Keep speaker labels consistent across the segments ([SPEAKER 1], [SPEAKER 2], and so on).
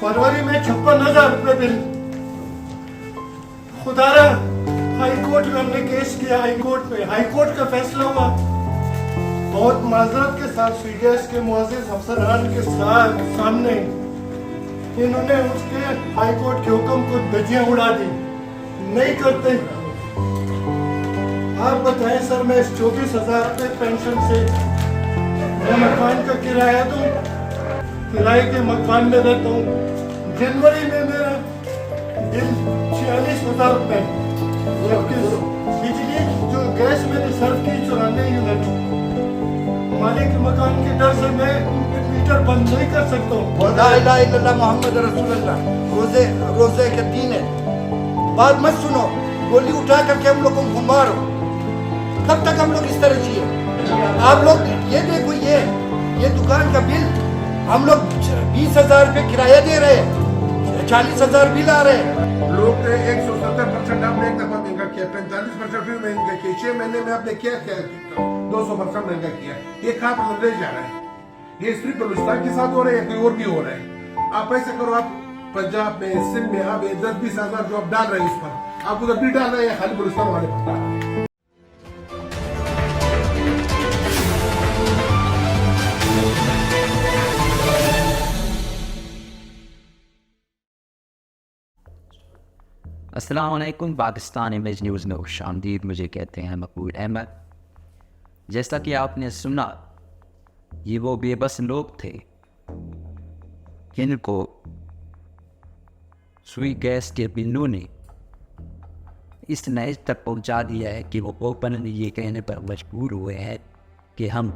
[SPEAKER 1] फरवरी में 56,000 रुपए bill. खुदारा high court में हमने केस किया, हाई कोर्ट का फैसला हुआ। बहुत माजरत के साथ सीडीएस के मुअज़्ज़िज़ अफसरान के सामने इन्होंने उसके हाई कोर्ट के हुक्म को धज्जियां उड़ा दी। नहीं करते। आप बताएं सर, मैं इस 24,000 रुपये पेंशन से मैं मकान का किराया दूं, किराए के मकान में रहता हूँ। जनवरी में मेरा बिल 46,000 रुपये, जबकि बिजली जो गैस मैंने सर्व की 94 यूनिट, मालिक मकान के डर से मैं मीटर बंद नहीं कर सकता हूँ।
[SPEAKER 2] ला इलाहा इल्लल्लाह मोहम्मद रसूलुल्लाह। रोजे के दिन है, बात मत सुनो, गोली उठा करके हम लोग को घुमारो। कब तक हम लोग इस तरह जिए? आप लोग ये देखो, ये दुकान का बिल हम लोग 20,000 रुपये किराया दे रहे हैं, 40,000 बिल आ रहे हैं।
[SPEAKER 3] लोग 170% आपने एक दफा महंगा किया, 45% फिर महंगा किया, 6 महीने में आपने क्या 200% महंगा किया। ये कहाँ पर ले जा रहा है? ये सिर्फ बलूचिस्तान के साथ हो रहा है या कोई और भी हो रहा है? आप ऐसे करो, आप पंजाब में, सिंध में आप 10-20 हजार जो आप डाल रहे हैं उस पर, आप उधर भी डाल रहे हैं, खाली बलूचिस्तान वाले पर डाल रहे हैं।
[SPEAKER 4] अस्सलाम वालेकुम। पाकिस्तान इमेज न्यूज़ में खुशामदीद। मुझे कहते हैं मकबूल अहमद। जैसा कि आपने सुना, ये वो बेबस लोग थे जिनको सुई गैस के बिल्लों ने इस नैज तक पहुंचा दिया है कि वो ओपनली ये कहने पर मजबूर हुए हैं कि हम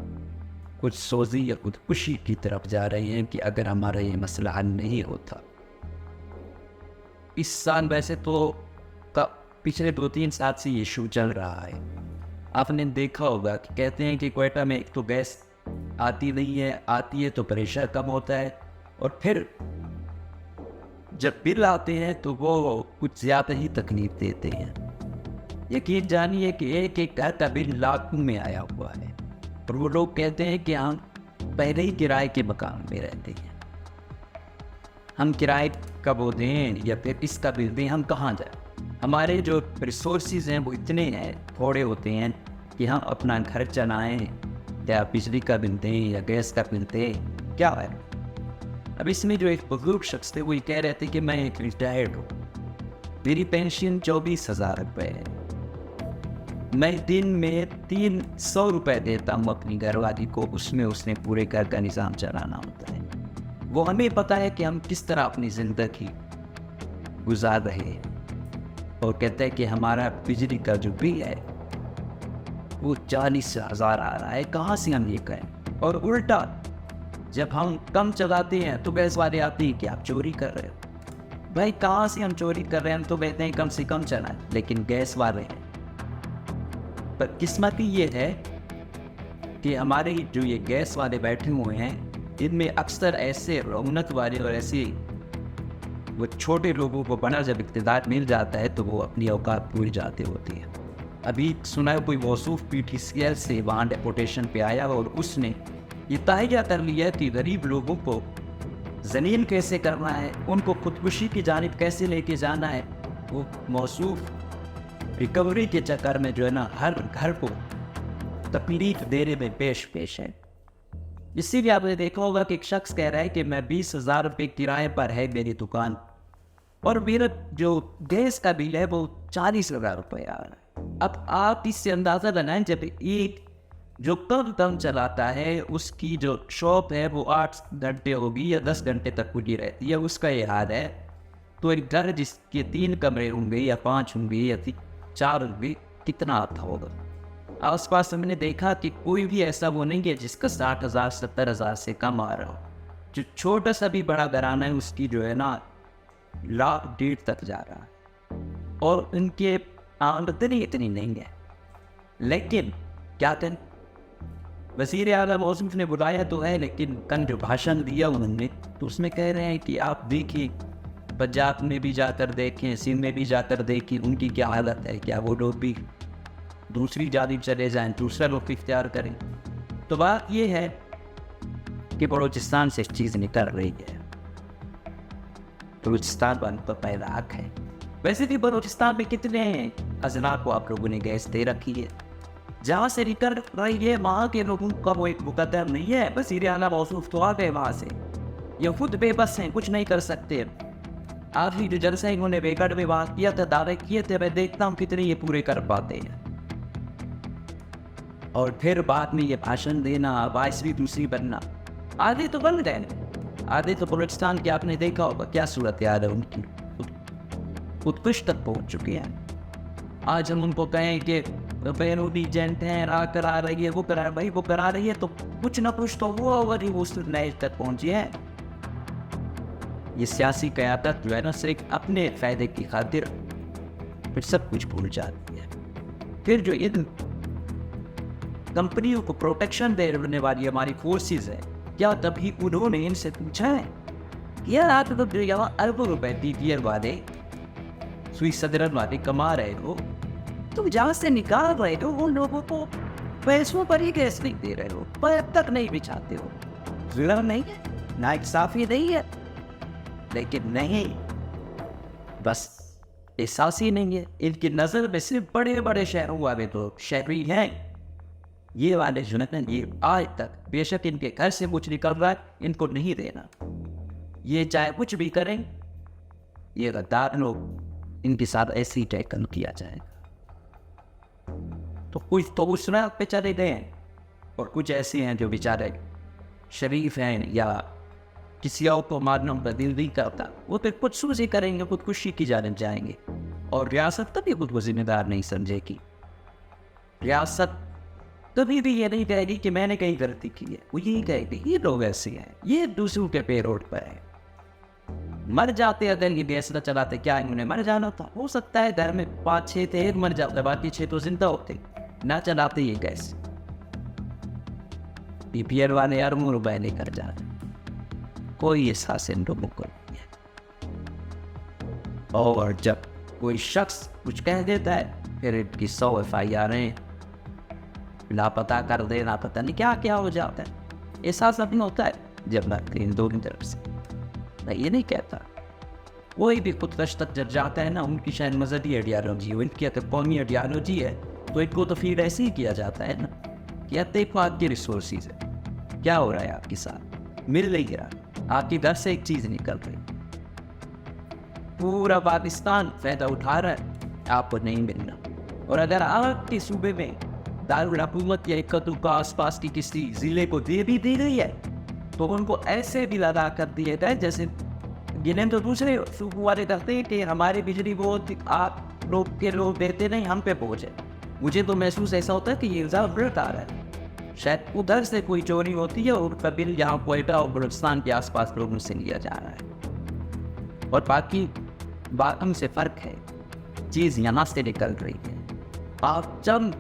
[SPEAKER 4] कुछ सोजी या खुदकुशी की तरफ जा रहे हैं कि अगर हमारा ये मसला हल नहीं होता। इस साल वैसे तो पिछले 2-3 साल से ये इशू चल रहा है। आपने देखा होगा कि कहते हैं कि क्वेटा में एक तो गैस आती नहीं है, आती है तो प्रेशर कम होता है, और फिर जब बिल आते हैं तो वो कुछ ज़्यादा ही तकलीफ देते हैं। यकीन जानिए कि एक घर का बिल लाखों में आया हुआ है, और वो लोग कहते हैं कि हम पहले ही किराए के मकान में रहते हैं, हम किराए का वो दें या फिर इसका बिल दें, हम कहाँ जाएं? हमारे जो रिसोर्सेज हैं वो इतने हैं, थोड़े होते हैं कि हम अपना घर चलाएं या बिजली का बिल दें या गैस का बिल दें, क्या है? अब इसमें जो एक बुजुर्ग शख्स थे वो ये कह रहे थे कि मैं एक रिटायर्ड हूँ, मेरी पेंशन 24,000 रुपये है, मैं दिन में 300 रुपये देता हूँ अपनी घरवाली को, उसमें उसने पूरे घर का निज़ाम चलाना होता है। वो हमें पता है कि हम किस तरह अपनी ज़िंदगी गुजार रहे हैं, और कहते हैं कि हमारा बिजली का जो बिल है वो 40,000 आ रहा है, कहाँ से हम ये करें? और उल्टा जब हम कम चलाते हैं तो गैस वाले आते हैं कि आप चोरी कर रहे हो। भाई कहाँ से हम चोरी कर रहे हैं? हम तो कहते हैं कम से कम चलाएं, लेकिन गैस वाले हैं। पर किस्मती ये है कि हमारे जो ये गैस वाले बैठे हुए हैं, इनमें अक्सर ऐसे रौनक वाले और ऐसे वो छोटे लोगों को बड़ा जब इक़्तिदार मिल जाता है तो वो अपनी औकात भूल जाते होते हैं। अभी सुना है कोई मौसूफ PTCL से वहाँ डेपुटेशन पे आया और उसने ये तय कर लिया कि गरीब लोगों को ज़लील कैसे करना है, उनको खुदकुशी की जानिब कैसे लेके जाना है। वो मौसूफ रिकवरी के चक्कर में जो है ना, हर घर को तकलीफ देने में पेश है। इसीलिए आपने देखा होगा कि एक शख्स कह रहा है कि मैं 20,000 रुपये किराए पर है मेरी दुकान, और मेरा जो गैस का बिल है वो 40,000 रुपये आ रहा है। अब आप इससे अंदाज़ा लगाएं, जब एक जो कम चलाता है उसकी जो शॉप है वो 8 घंटे होगी या 10 घंटे तक खुली रहती है, उसका ये हाल है, तो एक घर जिसके 3 कमरे होंगे या 5 होंगे या 4 होंगे, कितना आता होगा? आसपास हमने देखा कि कोई भी ऐसा वो नहीं है जिसका 60,000 70,000 से कम आ रहा हो। जो छोटा सा भी बड़ा घराना है उसकी जो है ना 1,00,000-1,50,000 तक जा रहा है, और उनके आमदनी इतनी नहीं है। लेकिन क्या करें? वज़ीर आज़म मौसूफ ने बुलाया तो है, लेकिन कल जो भाषण दिया उन्होंने तो उसमें कह रहे हैं कि आप देखिए, पंजाब में भी जाकर देखें, सिंध में भी जाकर देखें उनकी क्या हालत है, क्या वो लोग भी दूसरी जानिब चले जाएं, दूसरा रुख इख्तियार करें। तो बात ये है कि बलूचिस्तान से चीज़ निकल रही है। बलूचिस्तान वालों का पहला हक है। वैसे भी बलूचिस्तान में कितने अजला को आप लोगों ने गैस दे रखी है, जहाँ से निकल रही है वहाँ के लोगों का वो एक मुकद्दर नहीं है, बस आला मौसूफ तो आ गए वहाँ से, ये खुद बेबस हैं, कुछ नहीं कर सकते। आखिरी जो जलसा इन्होंने बेगढ़ में वहाँ किया था, दावे किए थे, मैं देखता हूँ कितने ये पूरे कर पाते हैं। और फिर बाद में ये भाषण देना, बाइस भी दूसरी बनना, आधे तो बन गए, आधे तो बलूचिस्तान की आपने देखा होगा क्या सूरत याद है उनकी, उत्कृष्ट तक पहुँच चुके हैं। आज हम उनको कहें कि बेरूनी एजेंट हैं, रा करा रही है, वो करा भाई वो करा रही है, तो कुछ ना कुछ तो वो अगर वो उस नए तक पहुँची है। ये सियासी क़यादत जो है ना, सिर्फ अपने फ़ायदे की खातिर फिर सब कुछ भूल जाती है। फिर जो इन कंपनियों को प्रोटेक्शन देने वाली हमारी फोर्सेस है, क्या तभी उन्होंने इनसे पूछा है कि यार आप तो यहाँ अरबों रुपए DPR वाले, सुई सदरन वाले कमा रहे हो, तुम जहाँ से निकाल रहे हो उन लोगों को पैसों पर ही गैस नहीं दे रहे हो, पर अब तक नहीं बिछाते हो, जुल्म नहीं है, नाइंसाफी नहीं है। लेकिन नहीं, बस एहसास ही नहीं है। इनकी नज़र में सिर्फ बड़े बड़े शहरों वाले तो शहरी हैं, ये वाले जो है, ये आज तक बेशक इनके घर से कुछ निकल रहा है, इनको नहीं देना। ये चाहे कुछ भी करें, ये गद्दार लोग, इनके साथ ऐसे ही टैकल किया जाएगा। तो कुछ तो उस राह पे चले गए हैं, और कुछ ऐसे हैं जो बेचारे शरीफ हैं या किसी और को मारना उनका दिल नहीं करता, वो तो कुछ सूझी करेंगे, खुदकुशी की जाने जाएंगे। और रियासत कभी खुद को जिम्मेदार नहीं समझेगी। रियासत कभी भी ये नहीं कहेगी कि मैंने कहीं गलती की है, वो यही कहेगी ये लोग ऐसे हैं, ये दूसरों के पेरोड पर है। मर जाते अगर ये गैस न चलाते, क्या इन्होंने मर जाना था? हो सकता है घर में 5-6 थे, एक मर जाते, बाकी 6 तो जिंदा होते, ना चलाते ये गैस। DPR वाले अरबों रुपए लेकर जा रहे, कोई एहसास इन लोगों को नहीं है। और जब कोई शख्स कुछ कह देता है, फिर इनकी 100 FIR लापता कर देना, पता नहीं क्या क्या हो जाता है। एहसास अपना होता है जब बात इन दोनों तरफ से। मैं ये नहीं कहता, कोई भी खुद कश तक जब जाता है ना, उनकी शायद मजहबी आइडियालॉजी हो, इनकी अगर कौमी आइडियालॉजी है, तो इनको तो फीड ऐसे ही किया जाता है ना कि अब देखो आपकी रिसोर्सेज है, क्या हो रहा है आपके साथ, मिल नहीं रहा, आपकी घर से एक चीज़ निकल रही, पूरा पाकिस्तान फ़ायदा उठा रहा है, आपको नहीं मिलना। और अगर आपके सूबे में दारुल हुकूमत या इक्कतों का आसपास की किसी ज़िले को दे भी दी गई है, तो उनको ऐसे भी लगा कर दिए गए जैसे गिने तो दूसरे सूबे वाले करते हैं कि हमारी बिजली बहुत आप लोग के लोग देते नहीं, हम पे पहुँचे। मुझे तो महसूस ऐसा होता है कि ये इल्ज़ाम गलत आ रहा है, शायद उधर से कोई चोरी होती है और उनका बिल यहाँ कोयटा और बलूचिस्तान के आसपास लोगों से लिया जा रहा है। और बाकी बात हमसे फ़र्क है, चीज़ यहाँ से निकल रही है। आप जब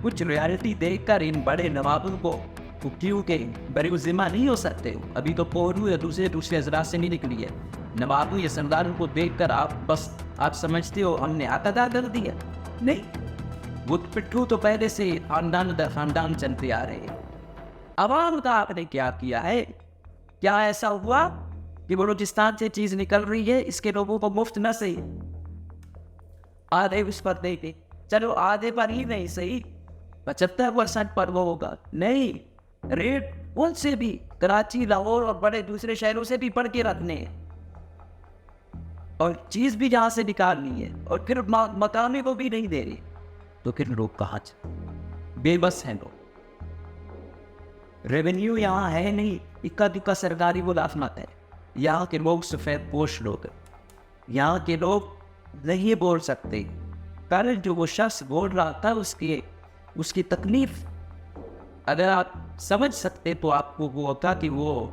[SPEAKER 4] कुछ रियलिटी देखकर इन बड़े नवाबों को क्योंकि बड़े जिम्मा नहीं हो सकते हो, अभी तो पोरू या दूसरे अजरा से नहीं निकली है। नवाबों या सरदारों को देखकर आप समझते हो हमने हक अदा कर दिया, नहीं, बुत पिट्ठू तो पहले से खानदान दर खानदान चलते आ रहे हैं। अवाम का आपने क्या किया है? क्या ऐसा हुआ कि बलूचिस्तान से चीज़ निकल रही है, इसके लोगों को मुफ्त न सही, आधे उस पर देते, चलो आधे पर ही नहीं सही 75% पर वो होगा, नहीं, रेट उनसे भी कराची, लाहौर और बड़े दूसरे शहरों से भी बढ़ के रखने हैं, और चीज़ भी जहाँ से निकालनी है, और फिर मकामी को भी नहीं दे रही, तो फिर लोग कहाँ जाए? बेबस हैं लोग, रेवेन्यू यहाँ है नहीं, इक्का दुक्का सरकारी मुलाजमत है। यहाँ के लोग सफ़ेद पोश लोग, यहाँ के लोग नहीं बोल सकते। कल जो वो शख्स बोल रहा था उसकी तकलीफ अगर आप समझ सकते तो आपको वो होता कि वो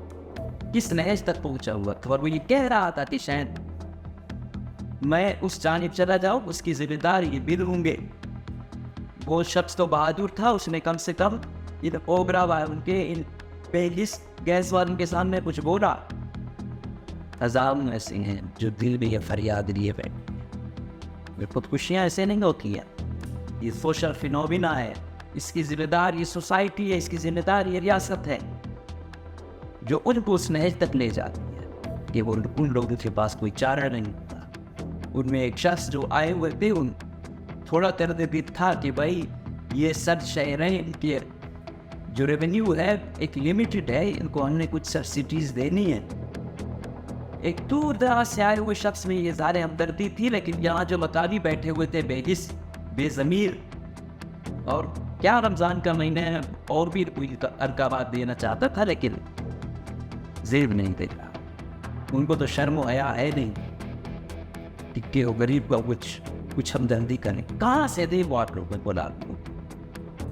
[SPEAKER 4] किस नहज तक पहुँचा हुआ था, और वो ये कह रहा था कि शायद मैं उस जानिब चला जाऊँ, उसकी जिम्मेदारी ये भी लूँगे। वो शख्स तो बहादुर था, उसने कम से कम इन ओबरा उनके इन पेलिस गैस वालों के सामने कुछ बोला। हज़ारों ऐसे हैं जो दिल में ये फरियाद लिए बैठे, खुदकुशियाँ ऐसे नहीं होती हैं, ये सोशल फिनोमिना है, इसकी जिम्मेदार ये सोसाइटी है, इसकी जिम्मेदार ये रियासत है जो उनको उस नहज तक ले जाती है कि वो उन लोगों के पास कोई चारा नहीं था। उनमें एक शख्स जो आए हुए थे उन थोड़ा तरदीद था कि भाई ये सब शहरें इनके जो रेवेन्यू है एक लिमिटेड है, इनको हमने कुछ सब्सिडीज देनी है। एक दूर दराज से आए हुए शख्स में ये ज़ाहिर हमदर्दी थी, लेकिन यहाँ जो मकानी बैठे हुए थे बेहिस बेज़मीर, और क्या रमज़ान का महीना है और भी कोई अरकाबात देना चाहता था लेकिन जेब नहीं दे रहा। उनको तो शर्म हया है नहीं कि वो गरीब का कुछ हमदर्दी करें। कहाँ से दे वो आप लोगों को बोला,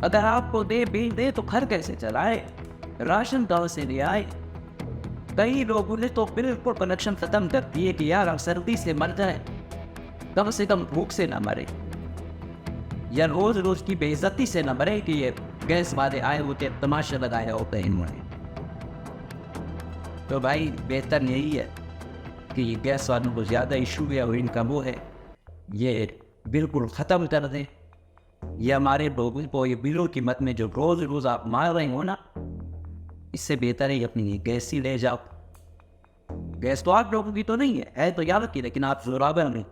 [SPEAKER 4] अगर आपको दे बिल दे तो घर कैसे चलाए, राशन कहाँ से ले आए। कई लोगों ने तो बिल्कुल कनेक्शन खत्म कर दिए कि यार अब सर्दी से मर जाए, कम से कम भूख से ना मरे, या रोज रोज की बेइज्जती से ना मरे कि ये गैस वाले आए होते तमाशे लगाए होते हैं इन्होंने। तो भाई बेहतर यही है कि ये गैस वालों को ज़्यादा इशू है और इनका वो है, ये बिल्कुल ख़त्म कर दें। ये हमारे लोगों को ये बिलों की मत में जो रोज़ रोज़ आप मार रहे हो ना, इससे बेहतर है अपनी ये गैस ही ले जाओ। गैस तो आप लोगों की तो नहीं है तो याद रखिए, लेकिन आप जोरावर में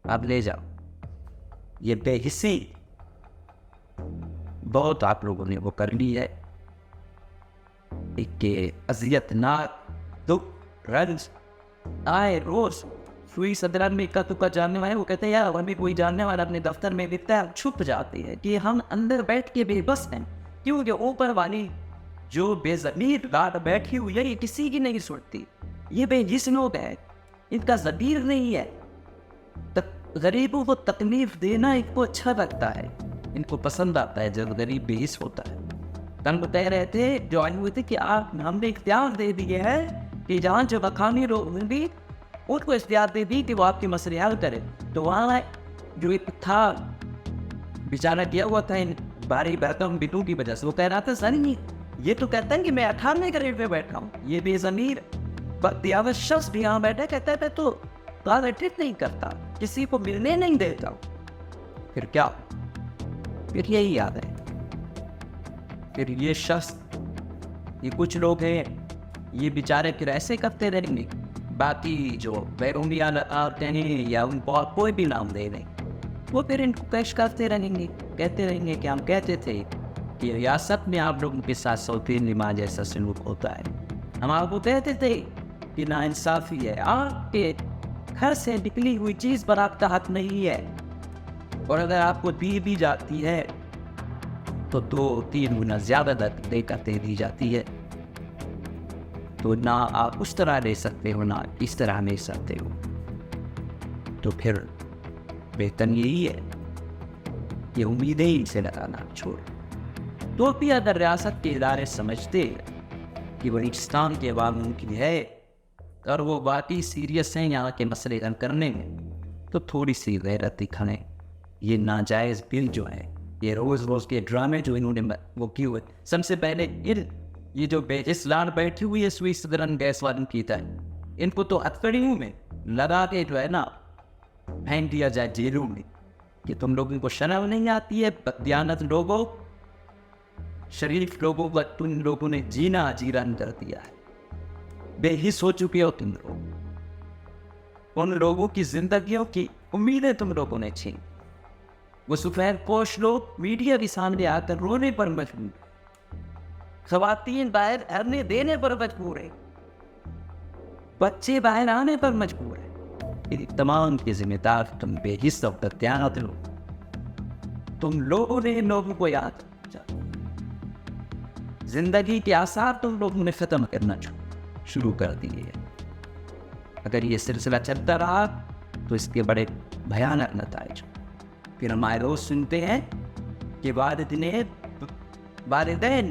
[SPEAKER 4] आप ले जाओ। ये बेहिस्सी बहुत आप लोगों ने वो कर ली है। एक अजियतनाक दुख रंज आए रोज। सुई सदरान में इक्का तुक्का जानने वाले वो कहते हैं यार हमें कोई जानने वाला अपने दफ्तर में दिखता है, छुप जाते हैं कि हम अंदर बैठ के बेबस हैं, क्योंकि ऊपर वाली जो बेज़मीर गाड़ बैठी हुई है ये किसी की नहीं सुनती। ये बेहिस लोग हैं, इनका ज़मीर नहीं है। गरीबों को तकलीफ देना इनको अच्छा लगता है, इनको पसंद आता है जब गरीब बेहिस होता है। कल बता रहे थे जो आए हुए थे कि आप हमने इख्तियार दे दिए है कि जहाँ जो मकानी लोग होंगे उनको इख्तियार दे दी कि वो आपके मसले हल करें। तो वहाँ जो एक था बेचारा किया हुआ था इन भारी भरकम बिलों की वजह से, वो कह रहा था सर नहीं, ये तो कहता है कि मैं 98 करोड़ पे बैठा हूँ, ये बेज़मीर बख्तियार शख्स भी यहाँ बैठा कहता है मैं तो ट्रीट नहीं करता, किसी को मिलने नहीं देता हूँ। फिर क्या, फिर यही याद है। फिर ये शख्स, ये कुछ लोग हैं, ये बेचारे फिर ऐसे करते रहेंगे। बाकी जो बैरूनी आते हैं या उनको कोई भी नाम दे दें, वो फिर इनको पेश करते रहेंगे, कहते रहेंगे कि हम कहते थे कि रियासत में आप लोगों के साथ सौतीन नमाज जैसा सलूक होता है। हम आपको कहते थे कि नाइंसाफ़ी है, आपके घर से निकली हुई चीज़ पर आपका हक नहीं है, और अगर आपको दी भी जाती है तो 2-3 गुना ज़्यादा दर देकर दे दी जाती है। तो ना आप उस तरह ले सकते हो ना इस तरह ले सकते हो। तो फिर बेहतर यही है कि उम्मीदें इनसे लगाना छोड़। तो भी अगर रियासत के इदारे समझते कि बलूचिस्तान के अवाम उनकी है और वो बाकी सीरियस हैं यहाँ के मसले हल करने में, तो थोड़ी सी गैरत दिखाएं। ये नाजायज़ बिल जो है, ये रोज़ रोज़ के ड्रामे जो इन्होंने वो किए हुए, सबसे पहले ये जो बेइस्लाम बैठी हुई है सुई सदरन गैस वालों की तरह, इनको तो हथकड़ियों में लगा के जो है ना फेंक दिया जाए जेलों में कि तुम लोगों को शर्म नहीं आती है। बददियानत लोगों, शरीफ लोगों का तुम लोगों ने जीना जीरान कर दिया है। बेहिस हो चुके हो तुम लोग, उन लोगों की जिंदगियों की उम्मीदें तुम लोगों ने छीन। वो सफेद पोश लोग मीडिया के सामने आकर रोने पर मजबूर, खवातीन बाहर धरने देने पर मजबूर है, बच्चे बाहर आने पर मजबूर है। इन तमाम के जिम्मेदार तुम बेहिस और बददियानत लोग, तुम लोगों ने इन लोगों को याद जिंदगी के आसार तुम लोगों ने खत्म करना शुरू कर दिए हैं। अगर ये सिलसिला चलता रहा तो इसके बड़े भयानक नतीजे। फिर हम आए रोज सुनते हैं कि वालिदैन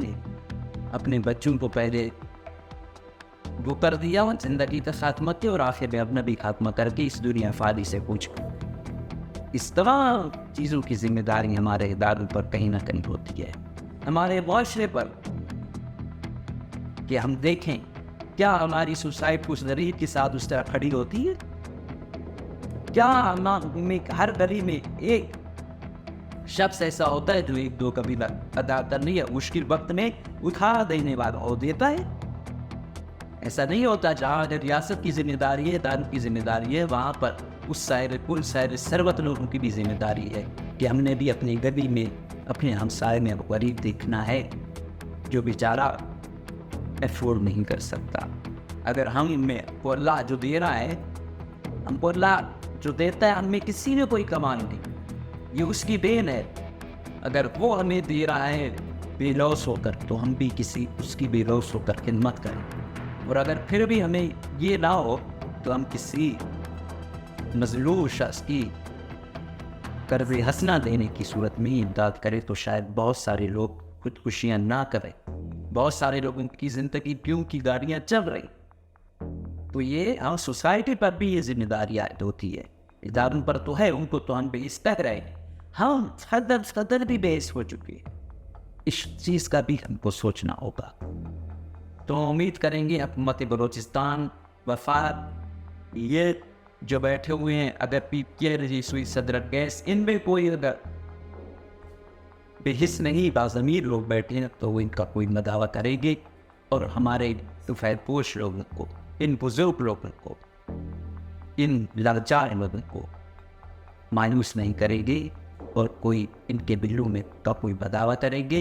[SPEAKER 4] ने अपने बच्चों को पहले वो कर दिया और जिंदगी का खात्मा किया और आखिर में अपना भी खात्मा करके इस दुनिया फादी से पूछ। इस तमाम चीज़ों की जिम्मेदारी हमारे इदारों पर कहीं ना कहीं होती है, हमारे मुआशरे पर, कि हम देखें क्या हमारी सोसाइटी उस गरीब के साथ उस तरह खड़ी होती है। क्या में हर गली में एक शख्स ऐसा होता है जो 1-2 कबीला अदा करने या मुश्किल वक्त में उठा देने वाला हो देता है। ऐसा नहीं होता। जहाँ रियासत की जिम्मेदारी है, दान की जिम्मेदारी है, वहाँ पर उस सारे कुल सारे सर्वत लोगों की भी जिम्मेदारी है कि हमने भी अपनी गली में, अपने हमसाए में गरीब देखना है जो बेचारा एफोर्ड नहीं कर सकता। अगर हम में वो अल्लाह जो दे रहा है, हमको अल्लाह जो देता है, हमें किसी ने कोई कमाल नहीं, ये उसकी देन है। अगर वो हमें दे रहा है बेलौस होकर, तो हम भी किसी उसकी बेलौस होकर खिदमत करें। और अगर फिर भी हमें ये ना हो तो हम किसी मजलूम शख्स की कर्ज़ हसना देने की सूरत में इमदाद करें, तो शायद बहुत सारे लोग खुदकुशियाँ ना करें। बहुत सारे लोगों की ज़िंदगी क्यों की गाड़ियाँ चल रही, तो ये हम सोसाइटी पर भी ये जिम्मेदारी आयद होती है। इदारों पर तो है, उनको तो हम बेइज्जत रहे, हम सदर भी बेइज्जत हो चुके हैं। इस चीज़ का भी हमको सोचना होगा। तो उम्मीद करेंगे हुकूमत बलूचिस्तान, वफाद, ये जो बैठे हुए हैं, अगर PPK रजीसुई सदर गैस, इनमें कोई अगर बेहिस नहीं बाज़मीर लोग बैठे हैं तो वो इनका कोई मदावा करेंगे और हमारे सफ़ेदपोश लोगों को, इन बुजुर्ग लोगों को, इन लाचार लोगों को मायूस नहीं करेंगे और कोई इनके बिल्लू में का कोई बदावा करेंगे,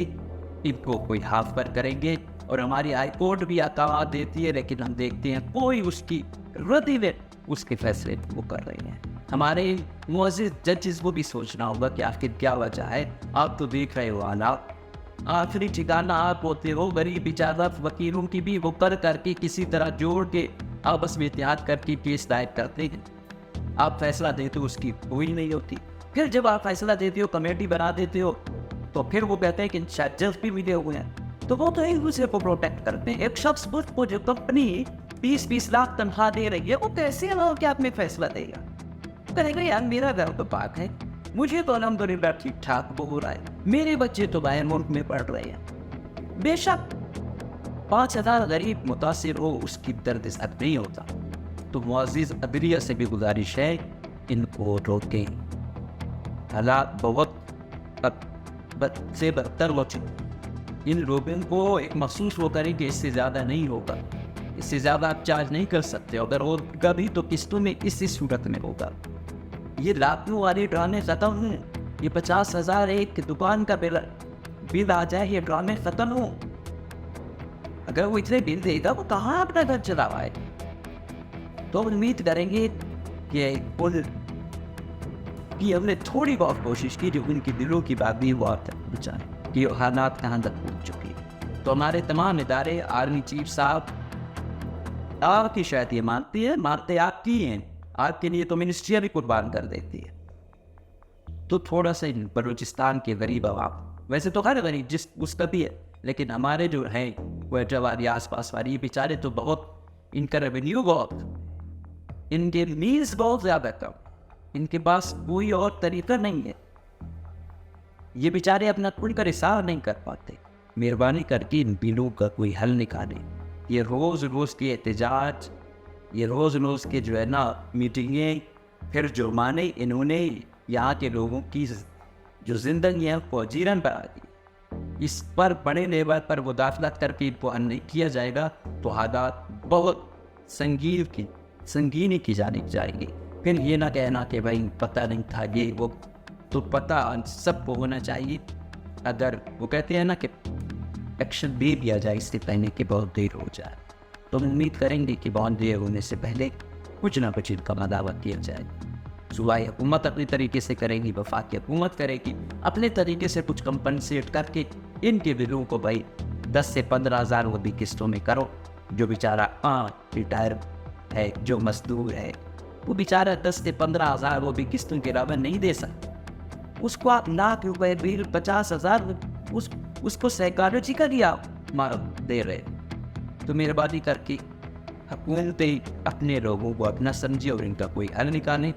[SPEAKER 4] इनको कोई हाफ पर करेंगे। और हमारी हाई कोर्ट भी अहकाम देती है, लेकिन हम देखते हैं कोई उसकी रद्दी में उसके फैसले वो कर रहे हैं। हमारे मुअज़्ज़िज़ जजेस को भी सोचना होगा कि आखिर क्या वजह है। आप तो देख रहे हो हालात, आखिरी ठिकाना आप होते हो, गरीब बेचारा वकीलों की भी वो कर करके किसी तरह जोड़ के आपस में इत्तेहाद करके केस दायर करते हैं। आप फैसला देते हो, उसकी कोई नहीं होती। फिर जब आप फैसला देते हो, कमेटी बना देते हो, तो फिर वो कहते हैं कि जज भी मिले हुए हैं, तो वो तो एक दूसरे को प्रोटेक्ट करते हैं। एक शख्स को जो कंपनी 20-20 लाख तनख्वाह दे रही है, वो कैसे हो कि आप में फैसला देगा? कहेगा यार मेरा घर तो पाक है, मुझे तो अल्हम्दुलिल्लाह ठीक ठाक हो रहा है, मेरे बच्चे तो बाहर मुल्क में पढ़ रहे हैं। बेशक 5,000 गरीब मुतासिर हो, उसकी दर्द सख्त नहीं होता। तो मुअज़्ज़िज़ अदलिया से भी गुजारिश है, इनको रोकें। हालात बहुत बद से बदतर हो चुके। इन लोगों को एक महसूस हो करें कि इससे ज़्यादा नहीं होगा, इससे ज़्यादा आप चार्ज नहीं कर सकते। अगर होगा भी तो किस्तों में इसी सूरत में होगा। ये लाखों वाले ड्रामे ख़त्म हों, ये 50,000 एक दुकान का बिल आ जाए, ये ड्रामे ख़त्म हो। अगर वो इतने बिल देगा, वो कहाँ अपना घर चलावाए? तो उम्मीद करेंगे कि उन कि हमने थोड़ी बहुत कोशिश की जो उनके दिलों की बात भी वो आप तक पहुँचाए कि हालात कहाँ तक पहुँच चुके हैं। तो हमारे तमाम इदारे, आर्मी चीफ साहब आपकी शायद ये मानती है, मानते आपकी हैं, आपके लिए तो मिनिस्ट्रियाँ भी कुर्बान कर देती है। तो थोड़ा सा बलूचिस्तान के गरीब आवाम, वैसे तो हर गरीब जिस उसका भी है, लेकिन हमारे जो हैं क्वेटा वाली, आस पास वाली, बेचारे तो बहुत, इनका रेवेन्यू बहुत, इनके मील्स बहुत ज़्यादा कम, इनके पास कोई और तरीका नहीं है, ये बेचारे अपना खुलकर हिसाब नहीं कर पाते। मेहरबानी करके इन बिलों का कोई हल निकालें। ये रोज़ रोज़ के एहतजाज, ये रोज़ रोज़ के जो है ना मीटिंगें, फिर जुर्माने, इन्होंने यहाँ के लोगों की जो ज़िंदगी है वो जीरन बना दी। इस पर बड़े लेवल पर मुदाखलत करके इनको हल नहीं किया जाएगा तो हालात बहुत संगीनी की जानी जाएंगी। फिर ये ना कहना कि भाई पता नहीं था, ये वो, तो पता सबको होना चाहिए। अगर वो कहते हैं ना कि एक्शन दे दिया जाए इससे पहले कि बहुत देर हो जाए, तो हम उम्मीद करेंगे कि बहुत देर होने से पहले कुछ ना कुछ इनका मदावा किया जाए। सूबाई हुकूमत अपने तरीके से करेगी, वफाकी हुकूमत करेगी अपने तरीके से, कुछ कंपनसेट करके इनके बिलों को भाई 10 से 15,000 वो भी किस्तों में करो। जो बेचारा रिटायर है, जो मजदूर है, वो बेचारा 10 से 15,000 वो भी किस्तों के अलावा नहीं दे सकता। उसको आप लाख रुपए बिल 50,000 उसको साइकोलॉजिकली आप दे रहे। तो मेहरबानी करके हुकूमतें अपने लोगों को अपना समझे और इनका कोई हल निकालें,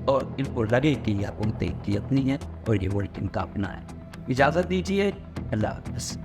[SPEAKER 4] और इनको लगे कि यह हुकूमतें की अपनी है और ये मुल्क इनका अपना है। इजाज़त दीजिए, अल्लाह हाफ़िज़।